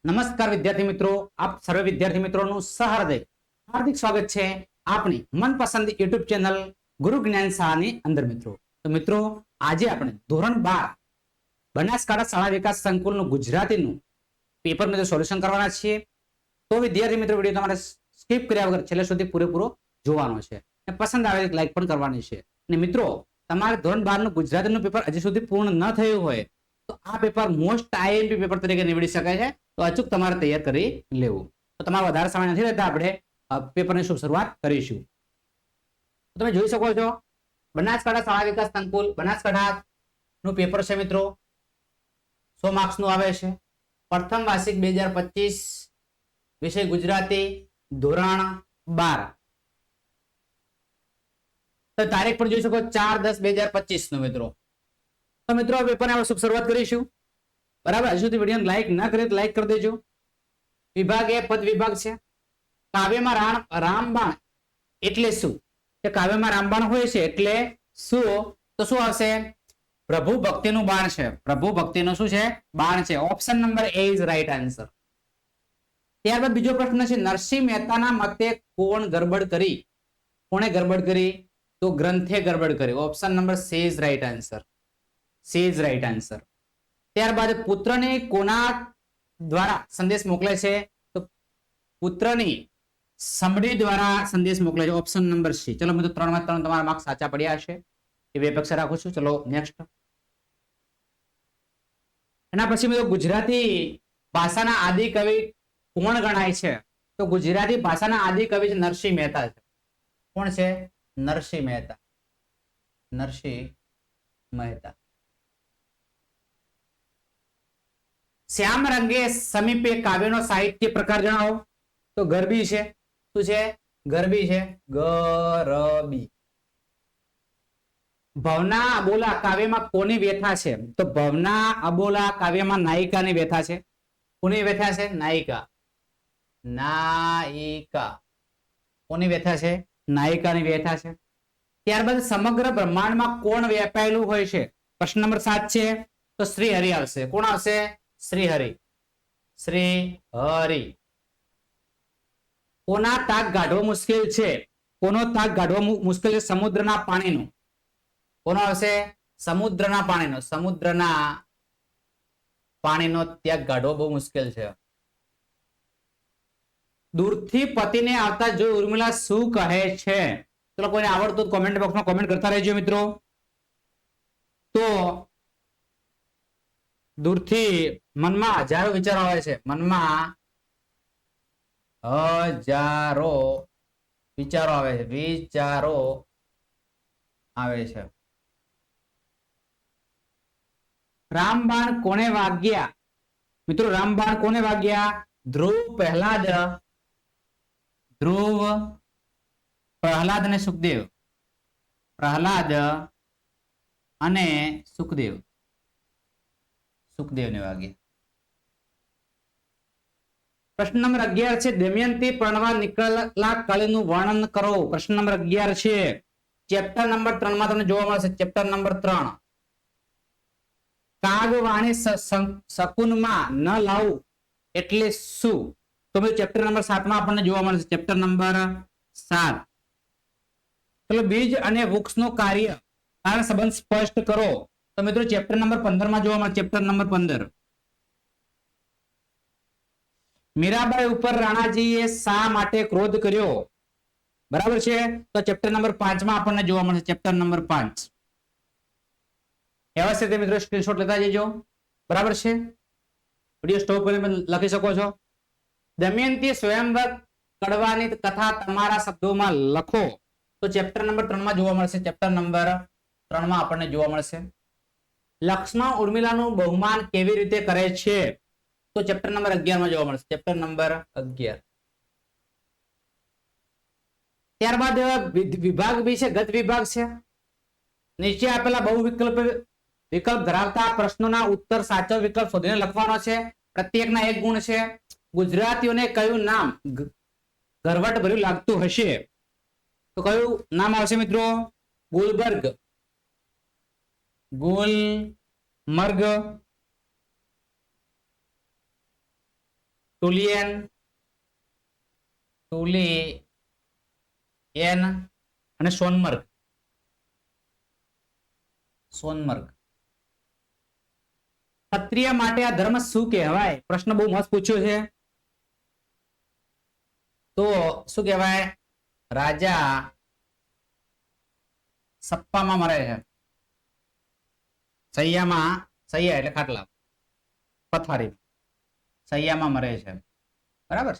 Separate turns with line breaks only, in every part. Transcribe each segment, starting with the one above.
નમસ્કાર વિદ્યાર્થી મિત્રો, આપ સર્વે વિદ્યાર્થી મિત્રોનું સહૃદય હાર્દિક સ્વાગત છે આપણી મનપસંદ યુટ્યુબ ચેનલ ગુરુ જ્ઞાન શાળાની અંદર. તો મિત્રો આજે આપણે ધોરણ 12 બનાસકાંઠા શાળા વિકાસ સંકુલનું ગુજરાતીનું પેપર મિત્રો સોલ્યુશન કરવાના છીએ. તો વિદ્યાર્થી મિત્રો વિડીયો તમારે સ્કીપ કર્યા વગર છેલ્લે સુધી પૂરેપૂરો જોવાનો છે અને પસંદ આવે લાઈક પણ કરવાની છે. અને મિત્રો તમારે ધોરણ 12 નું ગુજરાતીનું પેપર હજી સુધી પૂર્ણ ન થયું હોય તો આ પેપર મોસ્ટ આઈએમપી પેપર તરીકે નીવડી શકાય છે. તો અચૂક તમારે તૈયાર કરી લેવું. તો તમારે વધારે સમય નથી રહેતા, આપણે પેપરની શુભ શરૂઆત કરીશું. તમે જોઈ શકો છો બનાસકાંઠા શાળા વિકાસ સંકુલ બનાસકાંઠા નું પેપર છે મિત્રો. 100 માર્ક્સ નું આવે છે. પ્રથમ વાર્ષિક 2025, વિષય ગુજરાતી, ધોરણ 12. તો તારીખ પણ જોઈ શકો 4/10/2025 નું મિત્રો. તો મિત્રો આ પેપરની આપણે શુભ શરૂઆત કરીશું. બરાબર, હજુ સુધી વિડીયો લાઈક ના કરે તો લાઈક કરી દેજો. વિભાગ એ પદ વિભાગ છે. કાવ્યમાં રામબાણ એટલે શું? કે કાવ્યમાં રામબાણ હોય છે એટલે શું? તો શું આવશે? પ્રભુ ભક્તિનું બાણ છે. પ્રભુ ભક્તિનું શું છે? બાણ છે. Option number A is right answer. ત્યારબાદ બીજો પ્રશ્ન છે, નરસિંહ મહેતાના મતે કોણ ગરબડ કરી? કોણે ગરબડ કરી? તો ગ્રંથે ગરબડ કરી. Option number she is right answer. She is right answer. ત્યારબાદ પુત્રને કોના દ્વારા સંદેશ મોકલે છે? તો પુત્રની સમડી દ્વારા સંદેશ મોકલે છે. Option number C. ચલો મિત્રો 3 માં 3 તમારા માર્ક્સ સાચા પડ્યા હશે એવી અપેક્ષા રાખું છું. ચલો નેક્સ્ટ. એના પછી મિત્રો ગુજરાતી ભાષાના આદિ કવિ કોણ ગણાય છે? તો ગુજરાતી ભાષાના આદિ કવિ છે નરસિંહ મહેતા છે. કોણ છે? નરસિંહ મહેતા. નરસિંહ મહેતા. શ્યામ રંગે સમીપે કાવ્યનો સાહિત્ય પ્રકાર જણાવો. તો ગરબી છે. શું છે? ગરબી છે. ગરબી. ભવના અબોલા કાવ્યમાં કોની વ્યથા છે? તો ભવના અબોલા કાવ્યમાં નાયિકાની વ્યથા છે. કોની વ્યથા છે? નાયિકા. નાયિકા. કોની વ્યથા છે? નાયિકાની વ્યથા છે. ત્યારબાદ સમગ્ર બ્રહ્માંડમાં કોણ વ્યાપાયેલું હોય છે? પ્રશ્ન નંબર 7 છે. તો શ્રી હરિ આવશે. કોણ આવશે? શ્રી હરિ. શ્રી હરિ. કોના તાક ગાઢવો મુશ્કેલ છે? કોનો તાક ગાઢવો મુશ્કેલ છે? સમુદ્રના પાણીનો. કોનો આવશે? સમુદ્રના પાણીનો. સમુદ્રના પાણીનો ત્યાગ ગાઢવો બહુ મુશ્કેલ છે. દૂરથી પતિને આવતા જોઈ ઉર્મિલા શું કહે છે? ચલો કોઈને આવડતું કોમેન્ટ બોક્સમાં કોમેન્ટ કરતા રહેજો મિત્રો. તો દૂરથી મનમાં હજારો વિચારો આવે છે. મનમાં હજારો વિચારો આવે છે. વિચારો આવે છે. રામબાણ કોને વાગ્યા? મિત્રો રામબાણ કોને વાગ્યા? ધ્રુવ, પ્રહલાદ. ધ્રુવ, પ્રહલાદ અને સુખદેવ. પ્રહલાદ અને સુખદેવ. સુખદેવને વાગ્યા. પ્રશ્ન નંબર 11 છે, દમયંતી પરણવા નીકળેલા કળીનું વર્ણન કરો. પ્રશ્ન નંબર 11 છે. ચેપ્ટર નંબર 3 માં તમને જોવા મળશે. Chapter number 3. કાગવાણી શકુનમાં ન લાવું એટલે શું? તો ચેપ્ટર નંબર 7 માં આપણને જોવા મળશે. Chapter number 7. ચલો બીજ અને વૃક્ષનું કાર્ય કારણ સંબંધ સ્પષ્ટ કરો. તો મિત્રો ચેપ્ટર નંબર 15 માં જોવા મળે. Chapter number 15. મીરાબાઈ ઉપર રાણાજીએ શા માટે ક્રોધ કર્યો? બરાબર છે. તો ચેપ્ટર નંબર 5 માં આપણને જોવા મળશે. Chapter number 5. વ્યવસ્થિત મિત્રો સ્ક્રીનશોટ લેતા જજો. બરાબર છે. વિડિયો સ્ટોપ કરીને લખી શકો છો. દમયંતી સ્વયંવર કડવાની કથા તમારા શબ્દોમાં લખો. તો ચેપ્ટર નંબર 3 માં જોવા મળશે. ચેપ્ટર નંબર 3 માં આપણને જોવા મળશે. લક્ષ્મણ ઉર્મિલાનું બહુમાન કેવી રીતે કરે છે? તો ચેપ્ટર નંબર 11 માં જોવા મળશે. Chapter number 11. ત્યારબાદ વિભાગ બી છે, ગત વિભાગ છે. નીચે આપેલા બહુ વિકલ્પ ધરાવતા પ્રશ્નોના ઉત્તર સાચો વિકલ્પ શોધીને લખવાનો છે. પ્રત્યેકના 1 ગુણ છે. ગુજરાતીઓને કયું નામ ગરવટ ભર્યું લાગતું હશે? તો કયું નામ આવશે મિત્રો? ગુલબર્ગ. ગુલમર્ગ. ટુલિયન, ટુલિયન અને સોનમર્ગ. સોનમર્ગ. ક્ષત્રિય માટે આ ધર્મ શું કહેવાય? પ્રશ્ન બહુ મસ્ત પૂછ્યો છે. તો શું કહેવાય? રાજા સપ્પામાં મરે છે. સૈયામાં, સૈયા એટલે ખાટલા, પથારી, સૈયામાં મરે છે. બરાબર.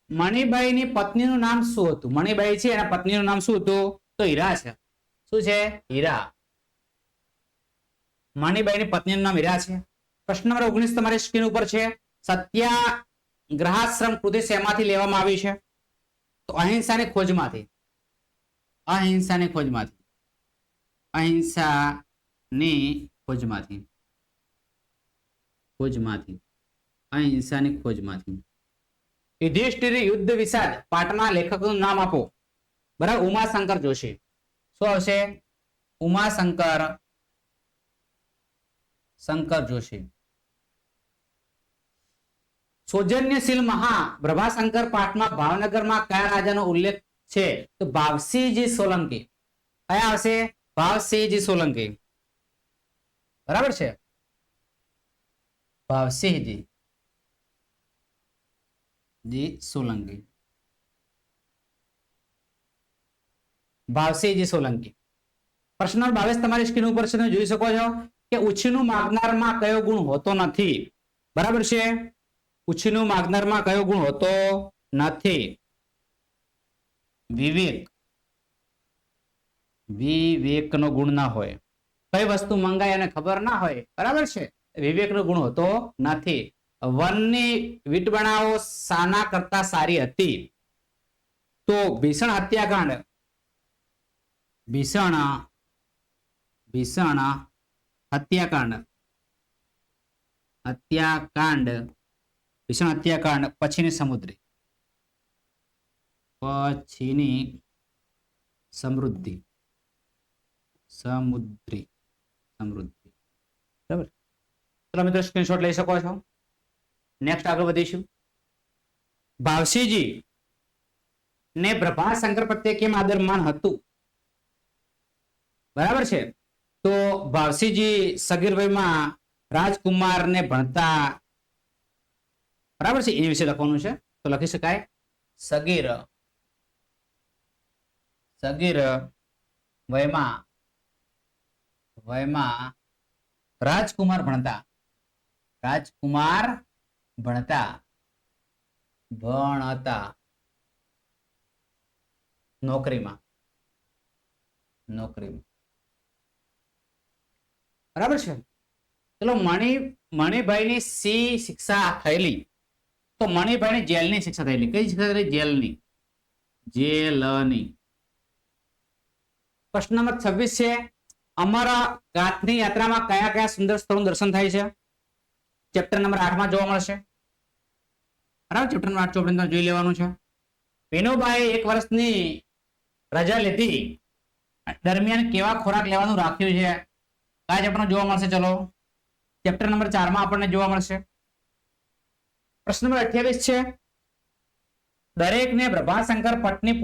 મણિબાઈની પત્નીનું નામ શું હતું? મણિબાઈ છે એના પત્નીનું નામ શું હતું? તો હીરા છે. શું છે? હીરા. મણિબાઈની પત્નીનું નામ હીરા છે. પ્રશ્ન નંબર 19 તમારી સ્ક્રીન ઉપર છે. સત્યાગ્રહાશ્રમ કૃતિ શેમાંથી લેવામાં આવી છે? તો અહિંસાની ખોજમાંથી. અહિંસાની ખોજમાંથી. અહિંસાની ખોજમાંથી. ખોજમાંથી. અહિંસાની ખોજમાંથી. યુધિષ્ઠિર યુદ્ધ વિષાદ પાઠના લેખકનું નામ આપો. બરાબર. ઉમાશંકર જોશી. શું આવશે? ઉમાશંકર જોશી. સૌજન્યશીલ મહાપ્રભાશંકર પાઠમાં ભાવનગરમાં કયા રાજાનો ઉલ્લેખ છે? તો ભાવસિંહજી સોલંકી. કયા આવશે? ભાવસિંહજી સોલંકી. બરાબર છે. ભાવસિંહજી સોલંકી. ભાવસિંહજી સોલંકી. પ્રશ્ન નંબર 22 તમારી સ્ક્રીન ઉપર છે, જોઈ શકો છો કે ઉછીનું માગનારમાં કયો ગુણ હોતો નથી? બરાબર છે. ઉછીનું માગનારમાં કયો ગુણ હોતો નથી? વિવેક. વિવેકનો ગુણ ના હોય. કઈ વસ્તુ મંગાય અને ખબર ના હોય. બરાબર છે. વિવેકનો ગુણ હોતો નથી. વનની વીંટવણાઓ શાના કરતા સારી હતી? તો ભીષણ હત્યાકાંડ. ભીષણ હત્યાકાંડ. ભીષણ હત્યાકાંડ પછીની સમૃદ્ધિ. પછીની સમૃદ્ધિ. બરાબર. ચલો મિત્રો સ્ક્રીનશોટ લઈ શકો છો. નેક્સ્ટ આગળ વધીશું. ભાવસિંહજી ને પ્રભાશંકર પ્રત્યે કેમ આદરમાન હતું? બરાબર છે. તો ભાવસિંહજી સગીર વયમાં રાજકુમારને ભણતા. બરાબર છે. એની વિશે લખવાનું છે તો લખી શકાય. સગીર વયમાં રાજકુમાર ભણતા નોકરીમાં. બરાબર છે. ચલો મણિભાઈની સી શિક્ષા થયેલી? તો મણિભાઈની જેલની શિક્ષા થયેલી. કઈ શિક્ષા થયેલી? જેલની. પ્રશ્ન નંબર 26 છે. અમરગાથની યાત્રામાં કયા કયા સુંદર સ્થળોનું દર્શન થાય છે? ચેપ્ટર નંબર 8 માં જોવા મળશે. બરાબર. ચેપ્ટર નંબર 8 ચોપડીની અંદર જોઈ લેવાનું છે. વિનોબાએ 1 વર્ષની રજા લીધી દરમિયાન કેવા ખોરાક લેવાનું રાખ્યું છે? કયા ચેપ્ટરમાં જોવા મળશે? ચલો ચેપ્ટર નંબર 4 માં આપણને જોવા મળશે. પ્રશ્ન નંબર 28 છે. દરેકને પ્રભાશંકર પત્ની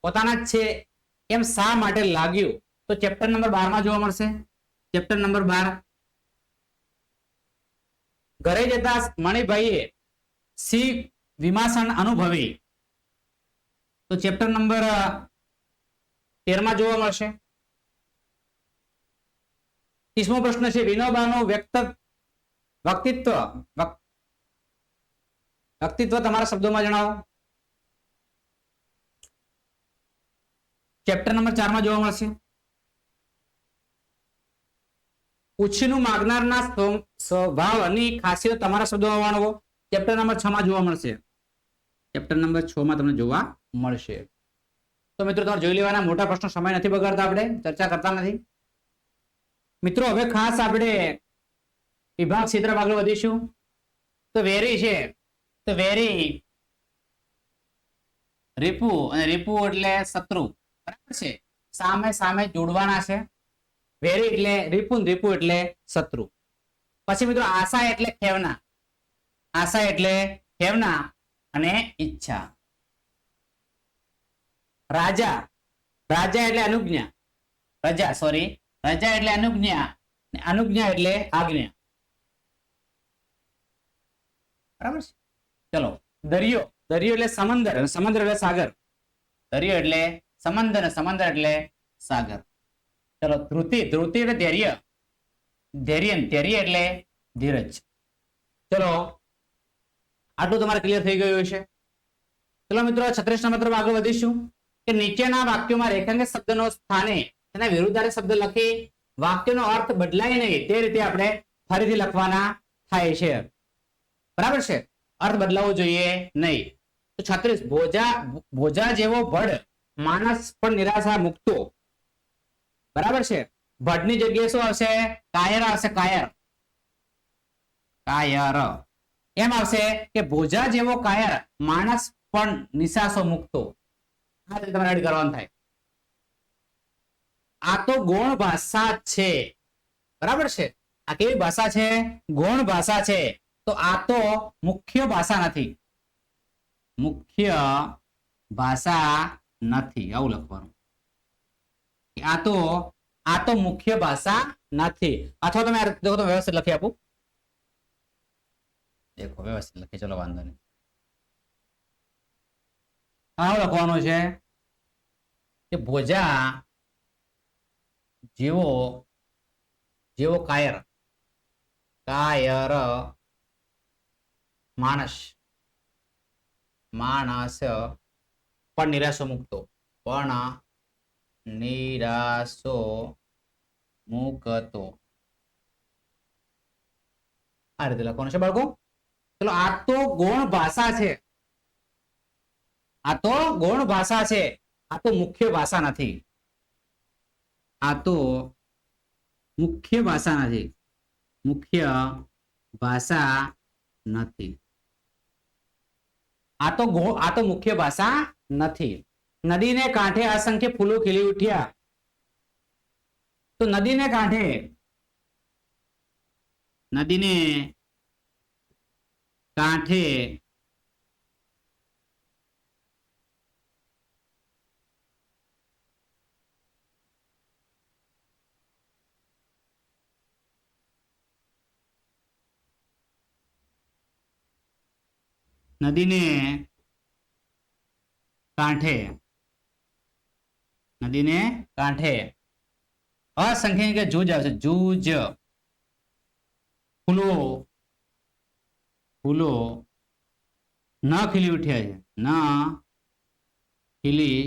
પોતાના જ છે એમ શા માટે લાગ્યું? તો ચેપ્ટર નંબર 12 માં જોવા મળશે. Chapter number 12. ઘરે જતા મણિભાઈએ સી વિમાસણ અનુભવી? તો ચેપ્ટર નંબર 13 માં જોવા મળશે. 30મો પ્રશ્ન છે. વિનોબાનું વ્યક્તિત્વ તમારા શબ્દોમાં જણાવો. ચેપ્ટર નંબર 4 માં જોવા મળશે. ઉછીનું માગનારના સ્વભાવની ખાસિયત તમારા શબ્દોમાં વર્ણવો. ચેપ્ટર નંબર 6 માં જોવા મળશે. ચેપ્ટર નંબર 6 માં તમને જોવા મળશે. તો મિત્રો તમારે જોઈ લેવાના. મોટા પ્રશ્નો સમય નથી બગાડતા, આપણે ચર્ચા કરતા નથી. મિત્રો હવે ખાસ આપણે વિભાગ ક્ષેત્રમાં આગળ વધીશું. તો વેરી છે. તો વેરી રીપુ, અને રીપુ એટલે શત્રુ. બરાબર છે. સામે જોડવાના છે. વેરી એટલે રીપુ એટલે શત્રુ. પછી મિત્રો આશા એટલે ખેવના. આશા એટલે ખેવના અને ઈચ્છા. રાજા, રાજા એટલે અનુજ્ઞા, રજા સોરી, રજા એટલે અનુજ્ઞા, અનુજ્ઞા એટલે આજ્ઞા. બરાબર છે. ચલો દરિયો, દરિયો એટલે સમંદર, સમંદર એટલે સાગર. દરિયો એટલે સમંદર, સમંદર એટલે સાગર. ચલો ધ્રુતિ, ધ્રુતિ એટલે ધૈર્ય, ધૈર્ય, ધૈર્ય એટલે ધીરજ. ચલો આટલું તમારે ક્લિયર થઈ ગયું છે. ચલો મિત્રો 36 નંબર તરફ આગળ વધીશું કે નીચેના વાક્યોમાં રેખાંકિત શબ્દનો સ્થાને તેના વિરુદ્ધાર્થી શબ્દ લખી વાક્યનો અર્થ બદલાય નહીં તે રીતે આપણે ફરીથી લખવાના થાય છે. બરાબર છે, અર્થ બદલાવો જોઈએ નહીં. તો 36 ભોજા, ભોજા જેવો ભડ માણસ પણ નિરાશા મુક્તો. બરાબર છે, ભડની જગ્યાએ શું આવશે? કાયર આવશે, કાયર, કાયર. એમ આવશે કે ભોજા જેવો કાયર માણસ પણ નિશાસો મુક્તો. આ રીતે તમારે એડ કરવાનું થાય. આ તો ગૌણ ભાષા છે. બરાબર છે, આ કેવી ભાષા છે? ગૌણ ભાષા છે. તો આ તો મુખ્ય ભાષા નથી, મુખ્ય ભાષા નથી, આવું લખવાનું. આ તો મુખ્ય ભાષા નથી. અથવા તમે દેખો તો વ્યવસ્થિત લખી આપું. દેખો વ્યવસ્થિત લખી, ચલો વાંધો નહીં. આવું લખવાનું છે કે ભોજા જેવો, જેવો કાયર, કાયર માણસ, માણસ પણ નિરાશો મુક્તો, પણ નિરાશો મુક્તો. આ રીતે લખવાનું છે બાળકો. ચલો આ તો ગૌણ ભાષા છે, આ તો ગૌણ ભાષા છે, આ તો મુખ્ય ભાષા નથી, આ તો મુખ્ય ભાષા નથી, મુખ્ય ભાષા નથી. આ તો મુખ્ય ભાષા નથી. નદીને કાંઠે અસંખ્ય ફૂલો ખીલી ઉઠ્યા. તો નદીને કાંઠે, નદીને કાંઠે નદીને કાંઠે, નદીને કાંઠે અસંખ્ય કે જૂજ આવશે, જૂજ. ફૂલો, ફૂલો ન ખીલી ઉઠ્યા છે, ન ખીલી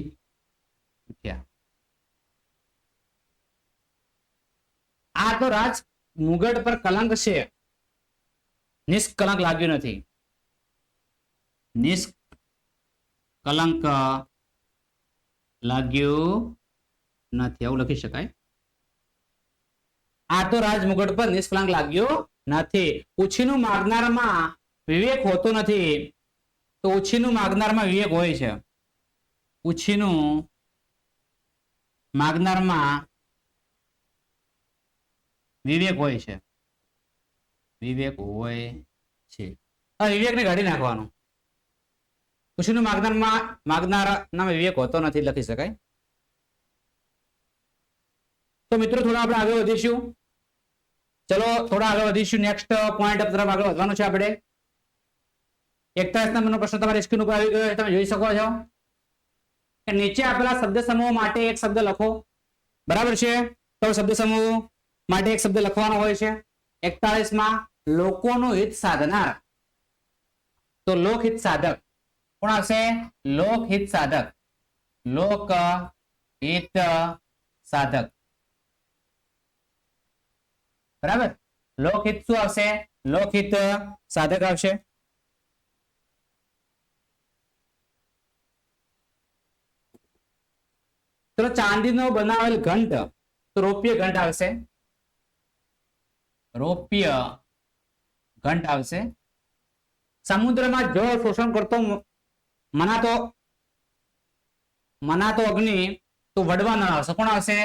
ઉઠ્યા. આ તો રાજ મુગટ પર કલંક છે, નિષ્કલંક લાગ્યું નથી, નિષ્કલંક લાગ્યું નથી, આવું લખી શકાય. આ તો રાજ મુગટ પર નિષ્કલંક લાગ્યો નથી. ઉછીનું માગનારમાં વિવેક હોતો નથી. તો ઉછીનું માગનારમાં વિવેક હોય છે, ઉછીનું માગનારમાં વિવેક હોય છે, વિવેક હોય છે. વિવેકને કાઢી નાખવાનું. ઉછીનું માગનારમાં માગનારના વિવેક હોતો નથી લખી શકાય. તો મિત્રો થોડા આપણે આગળ વધીશું. ચલો થોડા આગળ વધીશું. નેક્સ્ટ પોઈન્ટ તરફ આગળ વધવાનું છે આપણે. 41 નંબરનો પ્રશ્ન તમારી સ્ક્રીન ઉપર આવી ગયો, તમે જોઈ શકો છો કે નીચે આપેલા શબ્દ સમૂહ માટે એક શબ્દ લખો. બરાબર છે, તો શબ્દ સમૂહ માટે એક શબ્દ લખવાનો હોય છે. 41 માં લોકોનું હિત સાધનાર. તો લોકહિત સાધક કોણ આવશે? લોકહિત સાધક, લોકહિત સાધક. બરાબર, લોકહિત શું આવશે? લોકહિત સાધક આવશે. ચલો ચાંદીનો બનાવેલ ઘંટ, તો રૌપ્ય ઘંટ આવશે, રૌપ્ય ઘંટ આવશે. સમુદ્રમાં જળ શોષણ કરતો મનાતો અગ્નિ, તો વડવા નળ આવશે. કોણ આવશે?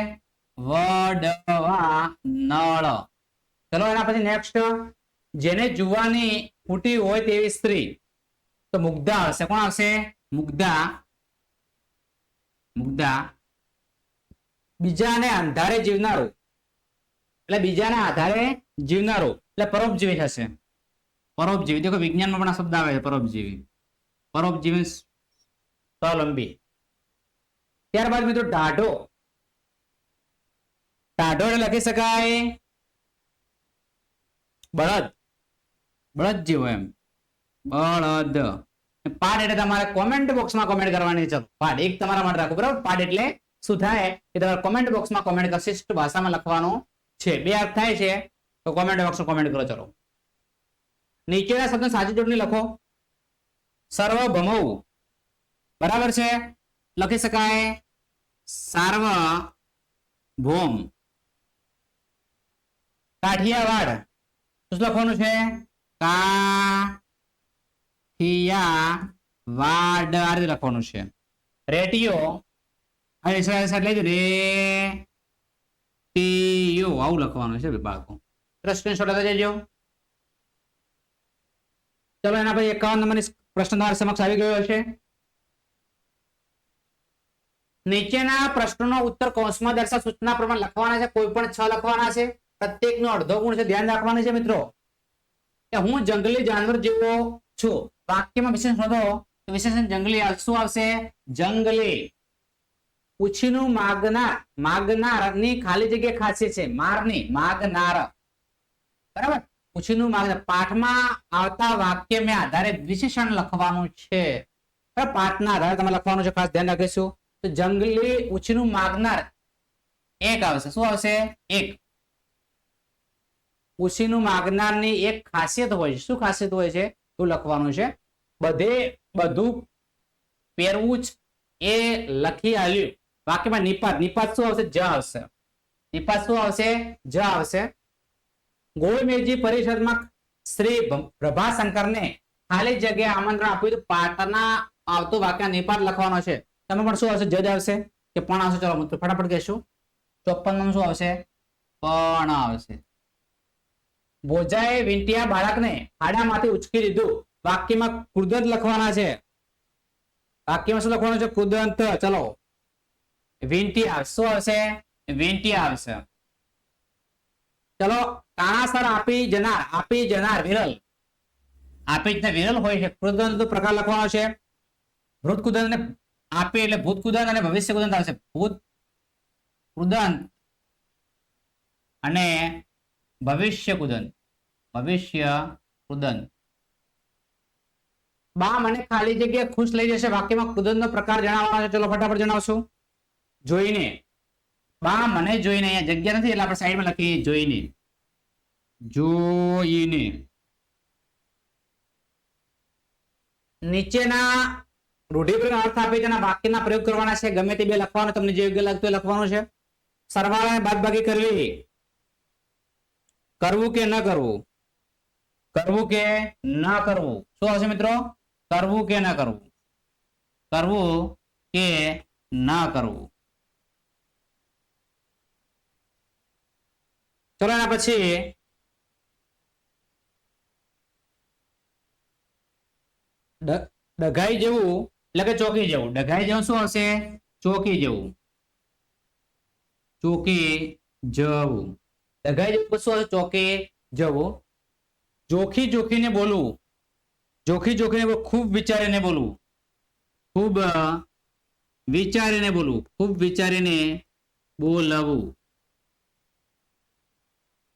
વડવા નળ. ચલો એના પછી નેક્સ્ટ, જેને જુવાની ફૂટી હોય તેવી સ્ત્રી, તો મુગ્ધા આવશે. કોણ આવશે? મુગ્ધા. મુગ્ધા. બીજાને આધારે જીવનારું, એટલે બીજાના આધારે જીવનારું એટલે પરોપજીવી થશે. પરોપજીવી, દેખો વિજ્ઞાનમાં પણ આ શબ્દ આવે છે, પરોપજીવી. પરોપજીવી સ્વાવલંબી. ત્યારબાદ મિત્રો ટાઢો. ટાઢો એટલે લખી શકાય બળદ. બળદ જેવો એમ, બળદ. પાડ એટલે તમારે કોમેન્ટ બોક્સમાં કોમેન્ટ કરવાની છે. પાડ એક તમારા માટે રાખો, બરાબર. પાડ એટલે શું થાય કે તમારે કોમેન્ટ બોક્સમાં કોમેન્ટ શિષ્ટ ભાષામાં લખવાનું છે. બે અર્થ થાય છે તો કોમેન્ટ બોક્સમાં કોમેન્ટ કરો. ચલો, નીચેના શબ્દ સાચી જોડણી લખો. સર્વભૌમ, બરાબર છે, લખી શકાય સાર્વભૌમ. કાઠિયાવાડ, શું લખવાનું છે? કાઠિયાવાડ આ રીતે લખવાનું છે. રેટિયો, રે ટીયો આવું લખવાનું છે બાળકો. સ્ક્રીનશોટ લેતા જજો. ચલો, એના પછી 51 નંબરની પ્રશ્ન તમારી સમક્ષ આવી ગયો છે. નીચેના પ્રશ્નોનો ઉત્તર કૌંસમાં દર્શાવ સૂચના પ્રમાણે લખવાના છે. કોઈ પણ 6 લખવાના છે. પ્રત્યેકનો અડધો ગુણ છે. ધ્યાન રાખવાનું છે મિત્રો કે હું જંગલી જાનવર જેવો છું. વાક્યમાં વિશેષણ શોધો તો વિશેષણ જંગલી શું આવશે? જંગલી. પૂછીનું માગનાર, માગનાર ની ખાલી જગ્યા ખાસી છે. મારની, માગનાર, બરાબર. પૂછીનું માગનાર. પાઠમાં આવતા વાક્યમાં આધારે વિશેષણ લખવાનું છે. પાઠના આધારે તમે લખવાનું છે, ખાસ ધ્યાન રાખીશું. તો જંગલી પૂછીનું માગનાર એક આવશે. શું આવશે? એક. પૂછીનું માગનારની એક ખાસિયત હોય છે. શું ખાસિયત હોય છે એવું લખવાનું છે. બધું પહેરવું જ એ લખી આવ્યું. વાક્યમાં નિપાત, નિપાત શું આવશે? જ આવશે. નિપાત શું આવશે? જ આવશે. ગોળમેજી પરિષદમાં શ્રી પ્રભાશંકરને ખાલી જગ્યા આમંત્રણ આપ્યું. પાટના આવતું વાક્ય નિપાત લખવાનો છે. તમે પણ શું આવશે? જ આવશે કે પણ આવશે? ચલો મિત્રો ફટાફટ કહેશું. 54 શું આવશે? પણ આવશે. ભોજાએ વીંટિયા બાળકને ખાડામાંથી ઉચકી લીધું. વાક્યમાં કૃદંત લખવાના છે. વાક્યમાં શું લખવાનું છે? કૃદંત. ચલો, વીંટિયા શું આવશે? વીંટિયા આવશે. ચલો, કાણાસર આપી જનાર, આપી જનાર વિરલ. આપી જનાર વિરલ હોય છે. કૃદંત પ્રકાર લખવાનો છે. ભૂત કૃદંત ને આપી એટલે ભૂત કૃદંત અને ભવિષ્ય કૃદંત આવશે. ભૂત કૃદંત અને ભવિષ્ય કૃદંત. ભવિષ્ય કૃદંત. બા મને ખાલી જગ્યા ખુશ લઈ જશે. વાક્યમાં કૃદંતનો પ્રકાર જણાવવાનો છે. ચલો ફટાફટ જણાવશું. જોઈને. બા મને જોઈને, અહીંયા જગ્યા નથી એટલે આપણે સાઈડમાં લખીએ જોઈને. જોઈને. નીચેના રૂઢિપ્રયોગ અર્થ આપી તેના વાક્યના પ્રયોગ કરવાના છે. ગમે તે બે લખવાનું, તમને જે યોગ્ય લાગતું એ લખવાનું છે. સરવાળા અને બાદબાકી કરવી. કરવું કે ન કરવું? કરવું કે ન કરવું? શું આવશે મિત્રો? કરવું કે ન કરવું? કરવું કે ન કરવું? ચલો, એના પછી ડઘાઈ જેવું એટલે કે ચોકી જવું. ડઘાઈ જેવું શું આવશે? ચોકી જવું. ચોકી જવું. ડઘાઈ જેવું શું આવશે? ચોકી જવું. જોખી જોખીને બોલવું. જોખી જોખીને બોલવું. ખૂબ વિચારીને બોલવું. ખૂબ વિચારીને બોલવું. ખૂબ વિચારીને બોલવું.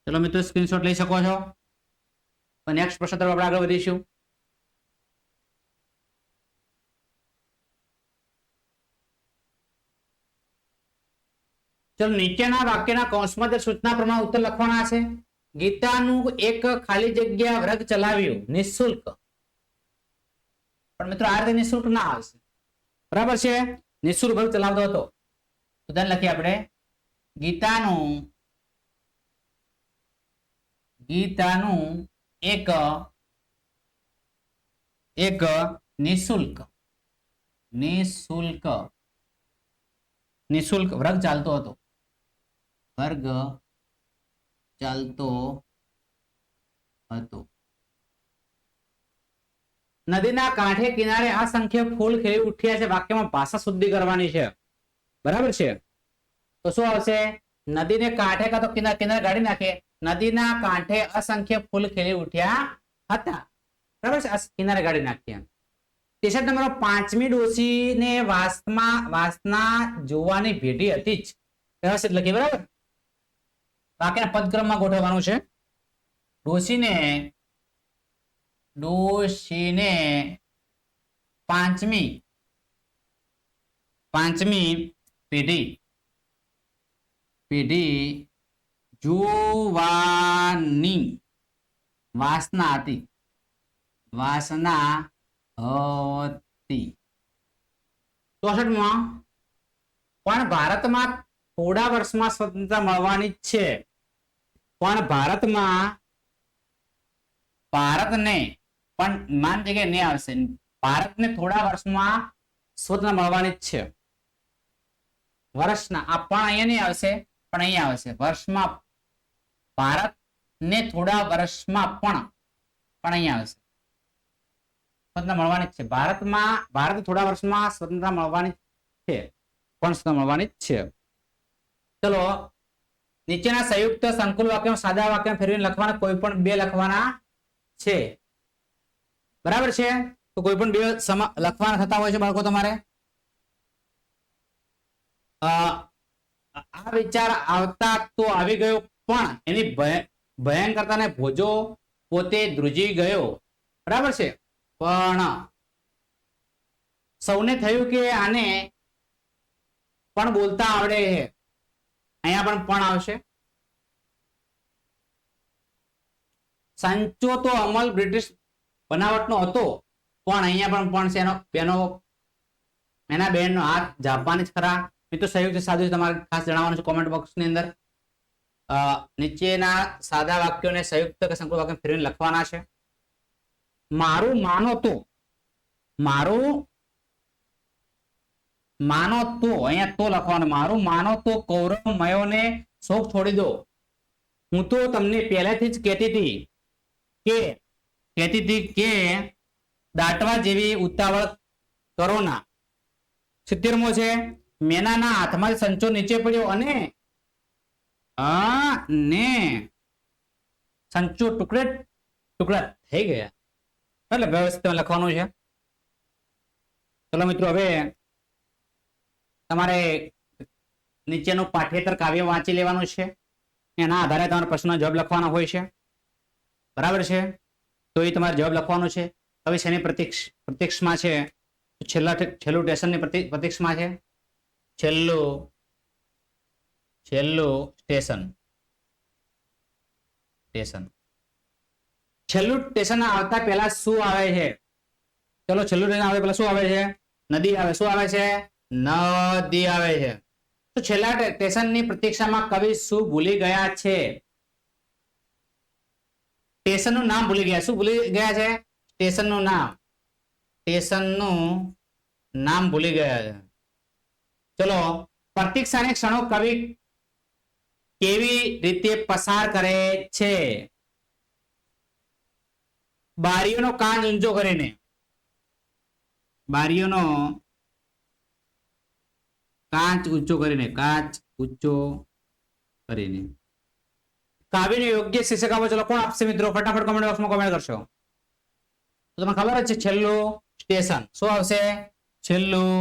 ચલો મિત્રો સ્ક્રીનશોટ લઈ શકો છો. નેક્સ્ટ પ્રશ્ન તરફ આપણે આગળ વધીશું. ચલો, નીચેના વાક્યના કૌંસમાં સૂચના પ્રમાણે ઉત્તર લખવાના છે. ગીતાનું એક ખાલી જગ્યા વર્ગ ચલાવ્યું નિઃશુલ્ક. પણ મિત્રો આ રીતે નિઃશુલ્ક ના આવશે, બરાબર છે. નિઃશુલ્ક વર્ગ ચલાવતો હતો. તો ધ્યાન લખીએ આપણે. ગીતાનું એક નિઃશુલ્ક વર્ગ ચાલતો હતો. વર્ગ ચાલતો હતો. નદીના કાંઠે કિનારે અસંખ્ય ફૂલ ખીલી ઉઠ્યા છે. વાક્યમાં ભાષા શુદ્ધિ કરવાની છે. બરાબર છે. તો શું આવશે? નદીને કાંઠે કાં તો કિનારે કિનારે કાઢી નાખે. નદીના કાંઠે અસંખ્ય ફૂલ ખીલી ઉઠ્યા હતા. બરાબર છે. કિનારે કાઢી નાખીએ. ટી-શર્ટ નંબર 5મી ડોશીને વાસના જોવાની ભેટી હતી જ. વ્યવસ્થિત લખી. બરાબર. વાક્યના પદક્રમમાં ગોઠવવાનું છે. ડોશીને 5મી પેઢી જોવાની વાસના હતી. પણ ભારતમાં થોડા વર્ષમાં સ્વતંત્રતા મળવાની જ છે. પણ ભારતને પણ માન જગ્યાએ નહીં આવશે. ભારતને થોડા વર્ષમાં સ્વતંત્રતા મળવાની જ છે. વર્ષના આ પણ અહીંયા નહીં આવશે, પણ અહીંયા આવશે. વર્ષમાં ભારતને થોડા વર્ષમાં પણ અહીંયા આવશે. સ્વતંત્રતા મળવાની જ છે. ભારત થોડા વર્ષમાં સ્વતંત્રતા મળવાની છે, પણ સ્વતંત્રતા મળવાની જ છે. ચલો, નીચેના સંયુક્ત સંકુલ વાક્યમાં સાદા વાક્ય ફેરવીને લખવાના. કોઈ પણ 2 લખવાના છે. બરાબર છે. તો કોઈ પણ 2 લખવાના થતા હોય છે બાળકો તમારે. આ વિચાર આવતા તો આવી ગયો, પણ એની ભયંકરતાને ભોજો પોતે ધ્રુજી ગયો. બરાબર છે. પણ સૌને થયું કે આને પણ બોલતા આવડે છે. અહીંયા પણ આવશે. સંચો તો અમલ બ્રિટિશ બનાવટનો હતો, પણ અહીંયા પણ છે એના બહેનનો હાથ જાપાનીઝ ખરા. મિત્રો સંયુક્ત સાદું તમારે ખાસ જણાવવાનું છે કોમેન્ટ બોક્સની અંદર. નીચેના સાદા વાક્યોને સંયુક્ત કે સંકુલ વાક્ય ફેરવીને લખવાના છે. મારું માનો તો અહીંયા તો લખવાનું. મારું માનો તો કૌરવ મયોને શોક છોડી દો. હું તો તમને પહેલેથી જ કહેતી હતી કે દાટવા જેવી ઉતાવળ કરો ના. 70મો છે. મેનાના હાથમાં સંચો નીચે પડ્યો અને સંચો ટુકડા થઈ ગયા. એટલે વ્યવસ્થિત લખવાનું છે. ચલો મિત્રો, હવે તમારે નીચેનું પાઠ્યેતર કાવ્ય વાંચી લેવાનું છે. એના આધારે તમારે પ્રશ્નનો જવાબ લખવાનો હોય છે. બરાબર છે. તો એ તમારે જવાબ લખવાનો છે. હવે શેની પ્રતીક્ષમાં છે? છેલ્લું સ્ટેશનની પ્રતીક્ષમાં છે. છેલ્લું સ્ટેશન આવતા પહેલા શું આવે છે? ચલો, છેલ્લું સ્ટેશન આવે પહેલા શું આવે છે? નદી આવે. શું આવે છે? નદી આવે છે. તો છેલ્લા સ્ટેશનની પ્રતીક્ષામાં કવિ શું ભૂલી ગયા છે? સ્ટેશનનું નામ ભૂલી ગયા. શું ભૂલી ગયા છે? સ્ટેશનનું નામ ભૂલી ગયા છે. ચલો, પ્રતીક્ષાની ક્ષણો કવિ કેવી રીતે પસાર કરે છે? બારીઓનો કાચ ઊંચો કરીને. કાચ ઊંચો કરીને. કાવ્યને યોગ્ય શીર્ષક આપો. ચલો, કોણ આપશે મિત્રો? ફટાફટ કમેન્ટ બોક્સમાં કમેન્ટ કરશો. તો તમને ખબર જ છે છેલ્લું સ્ટેશન. શું આવશે? છેલ્લું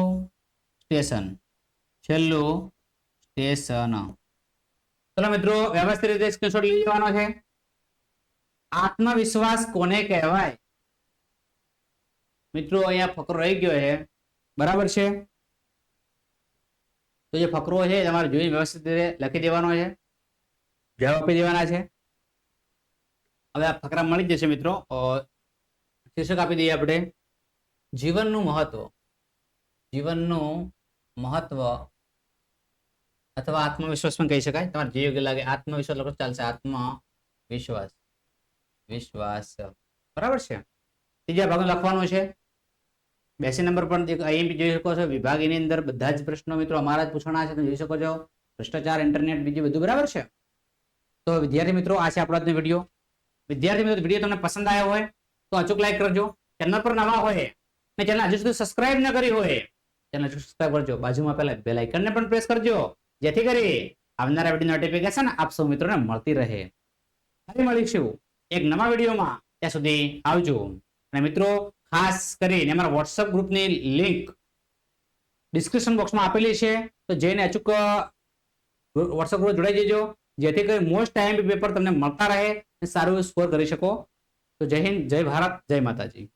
સ્ટેશન. ચલો મિત્રો, વ્યવસ્થિત રીતે સ્ક્રીનશોટ લઈ લેવાનો છે. આત્મવિશ્વાસ કોને કહેવાય? મિત્રો, અહીંયા ફકરો રહી ગયો છે. બરાબર છે. તો જે ફકરો છે તમારે જોઈ વ્યવસ્થિત રીતે લખી દેવાનો છે. જવાબ આપી દેવાના છે. હવે આ ફકરા મળી જશે મિત્રો. શીર્ષક આપી દઈએ આપણે. જીવનનું મહત્વ અથવા આત્મવિશ્વાસ પણ કહી શકાય. તમારે જે યોગ્ય લાગે. આત્મવિશ્વાસ લખો ચાલશે. વિશ્વાસ. બરાબર છે. ત્રીજા ભાગમાં લખવાનું છે. 82 નંબર પણ આઈએમપી જોઈ શકો છો. વિભાગની અંદર બધા જ પ્રશ્નો મિત્રો અમારા જ પૂછવાના છે. તમે જોઈ શકો છો. ભ્રષ્ટાચાર, ઇન્ટરનેટ, બીજું બધું. બરાબર છે. તો વિદ્યાર્થી મિત્રો, આ છે આપણો આજનો વિડીયો. વિદ્યાર્થી મિત્રો, વિડીયો તમને પસંદ આવ્યો હોય તો અચૂક લાઈક કરજો. ચેનલ પર નવા હોય ને ચેનલ હજુ સુધી સબસ્ક્રાઇબ ન કરી હોય ચેનલ સબસ્ક્રાઇબ કરજો, બાજુમાં પેલા બેલ આઇકનને પણ પ્રેસ કરજો, જેથી કરી આવનારા વિડીયો નોટિફિકેશન આપ સૌ મિત્રોને મળતી રહે. ફરી મળીશું એક નવા વિડીયોમાં. ત્યાં સુધી આવજો. અને મિત્રો ખાસ કરીને અમારા વોટ્સઅપ ગ્રુપની લિંક ડિસ્ક્રિપ્શન બોક્સમાં આપેલી છે, તો જઈને અચૂક વોટ્સઅપ ગ્રુપ જોડાઈ જજો, જેથી કરી મોસ્ટ ટાઈમ પેપર તમને મળતા રહે અને સારું સ્કોર કરી શકો. તો જય હિન્દ, જય ભારત, જય માતાજી.